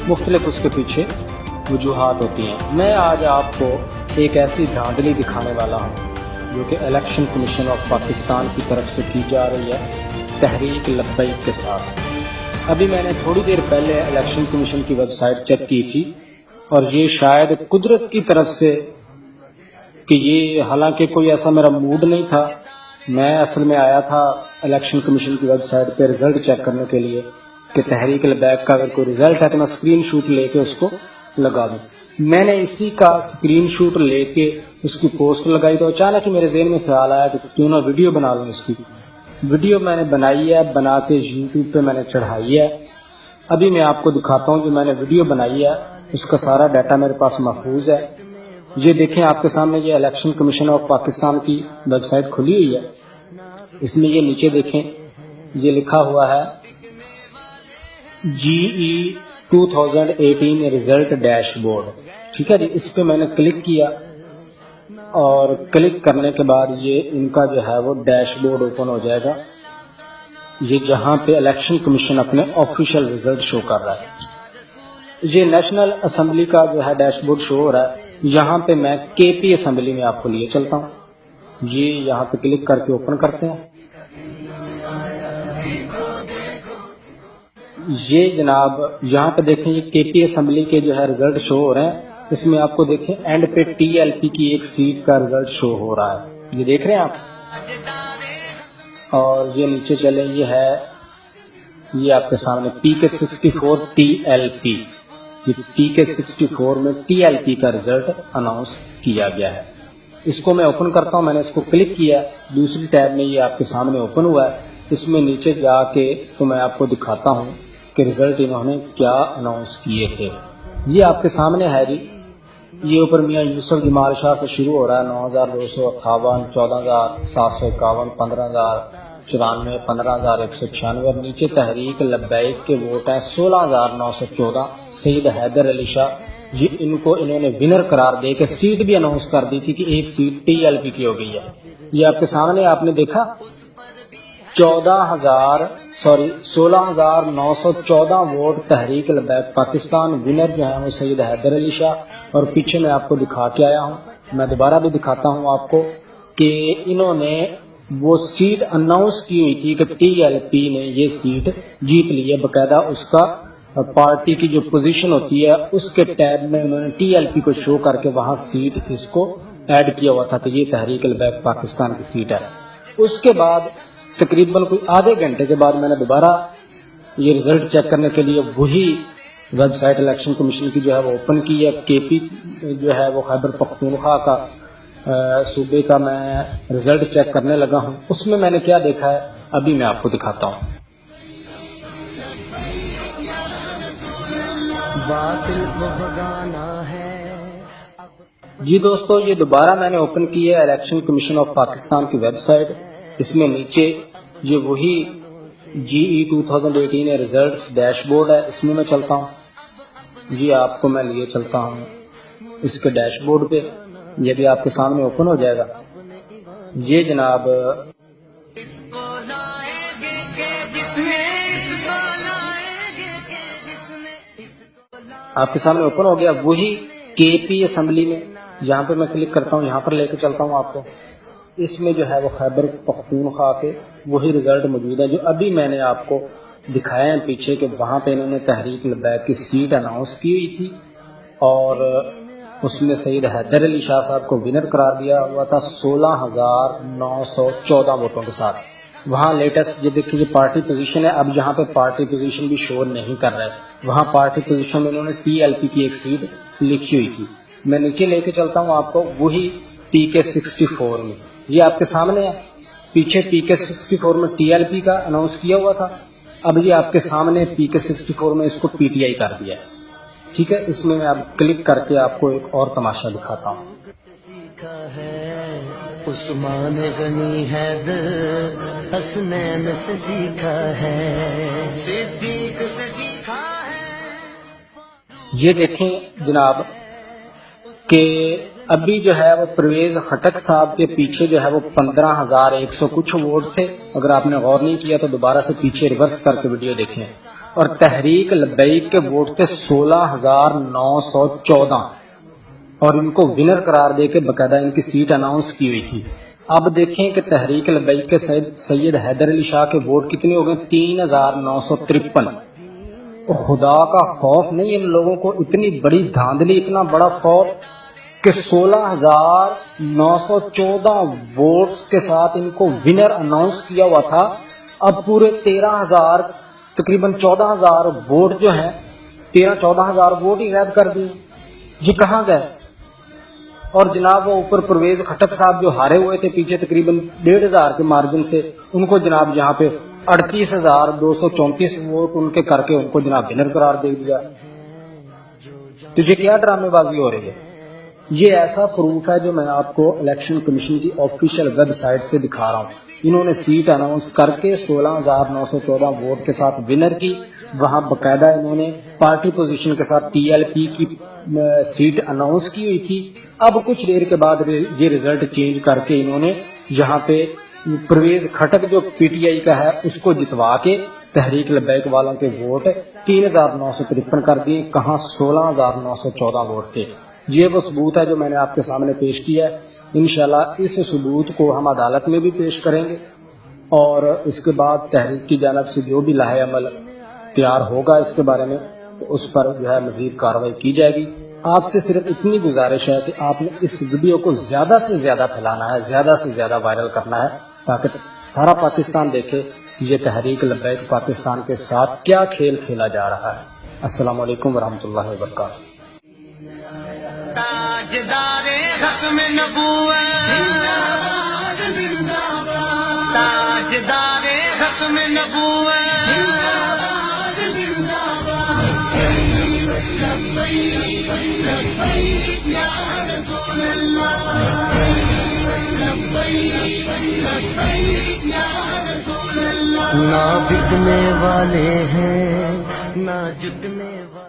मुख्तलिफ उसके पीछे वजूहात होती हैं। मैं आज आपको एक ऐसी धांधली दिखाने वाला हूँ जो कि इलेक्शन कमीशन ऑफ पाकिस्तान की तरफ से की जा रही है तहरीक लब्बैक के साथ। अभी मैंने थोड़ी देर पहले इलेक्शन कमीशन की वेबसाइट चेक की थी और ये शायद कुदरत की तरफ से कि ये, हालांकि कोई ऐसा मेरा मूड नहीं था, मैं असल में आया था इलेक्शन कमीशन की वेबसाइट पे रिजल्ट चेक करने के लिए कि तहरीक लब्बैक का अगर कोई रिजल्ट है तो मैं स्क्रीन शॉट लेके उसको लगा दूं। मैंने इसी का स्क्रीन शॉट लेके उसकी पोस्ट लगाई तो अचानक ही मेरे ज़हन में ख्याल आया कि क्यों ना वीडियो बना लूं। इसकी वीडियो मैंने बनाई है, बना के यूट्यूब पे मैंने चढ़ाई है। अभी मैं आपको दिखाता हूँ जो मैंने वीडियो बनाई है, उसका सारा डाटा मेरे पास महफूज है। ये देखें आपके सामने, ये इलेक्शन कमीशन ऑफ पाकिस्तान की वेबसाइट खुली हुई है। इसमें ये नीचे देखें, ये लिखा हुआ है GE 2018 रिजल्ट डैशबोर्ड। ठीक है जी, इस पे मैंने क्लिक किया और क्लिक करने के बाद ये इनका जो है वो डैशबोर्ड ओपन हो जाएगा। ये जहां पे इलेक्शन कमीशन अपने ऑफिशियल रिजल्ट शो कर रहा है। ये नेशनल असेंबली का जो है डैशबोर्ड शो हो रहा है। यहाँ पे मैं KP असेंबली में आपको लिए चलता हूँ। ये यहाँ पे क्लिक करके ओपन करते हैं। ये जनाब यहाँ पे देखें, ये KP असेंबली के जो है रिजल्ट शो हो रहे हैं। इसमें आपको देखें एंड पे TLP की एक सीट का रिजल्ट शो हो रहा है, ये देख रहे हैं आप। और ये नीचे चले, ये है, ये आपके सामने PK64 TLP, ये PK64 में TLP का रिजल्ट अनाउंस किया गया है। इसको मैं ओपन करता हूँ। मैंने इसको क्लिक किया, दूसरी टैब में ये आपके सामने ओपन हुआ है। इसमें नीचे जाके तो मैं आपको दिखाता हूँ कि रिजल्ट इन्होंने क्या अनाउंस किए थे। ये आपके सामने है जी। ये ऊपर मियाँ यूसुफ जमाल शाह से शुरू हो रहा है 9,258, 14,751, 15,094, 15,196 और नीचे तहरीक लब्बैक के वोट हैं 16,914। सईद हैदर अली शाह, ये इनको इन्होंने विनर करार दे के सीट भी अनाउंस कर दी थी कि एक सीट TLP की हो गई है। ये आपके सामने आपने देखा 16,914 वोट तहरीक लब्बैक पाकिस्तान। विनर जो है वो सईद हैदर अली शाह। और पीछे मैं आपको दिखा के आया हूँ, मैं दोबारा भी दिखाता हूँ आपको कि इन्होंने वो सीट अनाउंस की हुई थी कि TLP ने ये सीट जीत ली है। बकायदा उसका पार्टी की जो पोजीशन होती है उसके टैब में उन्होंने TLP को शो करके वहां सीट इसको ऐड किया हुआ था कि ये तहरीक लब्बैक पाकिस्तान की सीट है। उसके बाद तकरीबन कोई आधे घंटे के बाद मैंने दोबारा ये रिजल्ट चेक करने के लिए वही वेबसाइट इलेक्शन कमीशन की जो है वो ओपन की है। KP जो है वो खैबर पख्तूनख्वा का सूबे का मैं रिजल्ट चेक करने लगा हूँ। उसमें मैंने क्या देखा है अभी मैं आपको दिखाता हूँ। जी दोस्तों, ये दोबारा मैंने ओपन की है इलेक्शन कमीशन ऑफ पाकिस्तान की वेबसाइट। इसमें नीचे ये वही GE 2018 रिजल्ट्स डैशबोर्ड है। इसमें मैं चलता हूँ जी, आपको मैं लिए चलता हूँ इसके डैशबोर्ड पे। ये भी आपके सामने ओपन हो जाएगा। ये जनाब आपके सामने ओपन हो गया वही KP असेंबली में। जहाँ पे मैं क्लिक करता हूँ यहाँ पर लेके चलता हूँ आपको। इसमें जो है वो खैबर पख्तूनख्वा के वही रिजल्ट मौजूद है जो अभी मैंने आपको दिखाए हैं पीछे, कि वहाँ पे इन्होंने तहरीक लब्बैक की सीट अनाउंस की हुई थी और उसमें सईद हैदर अली शाह साहब को विनर करार दिया हुआ था 16,914 वोटों के साथ। वहाँ लेटेस्ट ये देखिए ये पार्टी पोजीशन है। अब यहाँ पे पार्टी पोजीशन भी शो नहीं कर रहा है। वहाँ पार्टी पोजीशन में इन्होंने TLP की एक सीट लिखी हुई थी। मैं नीचे लेके चलता हूँ आपको वही PK64 में। ये आपके सामने है, पीछे PK64 में TLP का अनाउंस किया हुआ था। अब ये आपके सामने PK64 में इसको PTI कर दिया है। ठीक है, इसमें मैं अब क्लिक करके आपको एक और तमाशा दिखाता हूँ। उस्मान गनी हैदर हसनैन से सीखा है, सिद्दीक से सीखा है। ये देखें जनाब कि अभी जो है वो परवेज खटक साहब के पीछे जो है वो 15,100 कुछ वोट थे। अगर आपने गौर नहीं किया तो दोबारा से पीछे रिवर्स करके वीडियो देखें। اور تحریک لبیک کے ووٹ تھے 16,914 اور ان کو ونر قرار دے کے باقاعدہ ان کی سیٹ اناؤنس کی ہوئی تھی۔ اب دیکھیں کہ تحریک لبیک کے سید حیدر علی شاہ کے ووٹ کتنے ہو گئے؟ 3,953۔ خدا کا خوف نہیں ان لوگوں کو، اتنی بڑی دھاندلی، اتنا بڑا خوف کہ 16,914 ووٹس کے ساتھ ان کو ونر اناؤنس کیا ہوا تھا۔ اب پورے 13,000 تقریباً 14,000 ووٹ جو ہیں 14,000 ووٹ ہی غائب کر دیے، یہ کہاں گئے؟ اور جناب وہ اوپر پرویز خٹک صاحب جو ہارے ہوئے تھے پیچھے تقریباً 1,500 کے مارجن سے، ان کو جناب یہاں پہ 38,234 ووٹ ان کے کر کے ان کو جناب ونر قرار دے دیا۔ تو یہ کیا ڈرامے بازی ہو رہی ہے؟ یہ ایسا پروف ہے جو میں آپ کو الیکشن کمیشن کی آفیشیل ویب سائٹ سے دکھا رہا ہوں۔ انہوں نے سیٹ اناؤنس کر کے 16,914 ووٹ کے ساتھ ونر کی، وہاں باقاعدہ انہوں نے پارٹی پوزیشن کے ساتھ TLP کی سیٹ اناؤنس کی ہوئی تھی۔ اب کچھ دیر کے بعد یہ رزلٹ چینج کر کے انہوں نے یہاں پہ پرویز کھٹک جو PTI کا ہے اس کو جتوا کے تحریک لبیک والوں کے ووٹ 3,953 کر دیے، کہاں 16,914 ووٹ تھے۔ یہ وہ ثبوت ہے جو میں نے آپ کے سامنے پیش کیا ہے۔ انشاءاللہ اس ثبوت کو ہم عدالت میں بھی پیش کریں گے اور اس کے بعد تحریک کی جانب سے جو بھی لاہے عمل تیار ہوگا اس کے بارے میں تو اس پر جو ہے مزید کارروائی کی جائے گی۔ آپ سے صرف اتنی گزارش ہے کہ آپ نے اس ویڈیو کو زیادہ سے زیادہ پھیلانا ہے، زیادہ سے زیادہ وائرل کرنا ہے تاکہ سارا پاکستان دیکھے یہ تحریک لبیک پاکستان کے ساتھ کیا کھیل کھیلا جا رہا ہے۔ السلام علیکم ورحمۃ اللہ وبرکاتہ۔ تاجدار ختم نبوت، تاجدار ختم نبوت، یا رسول اللہ، نہ بکنے والے ہیں نہ جھکنے والے۔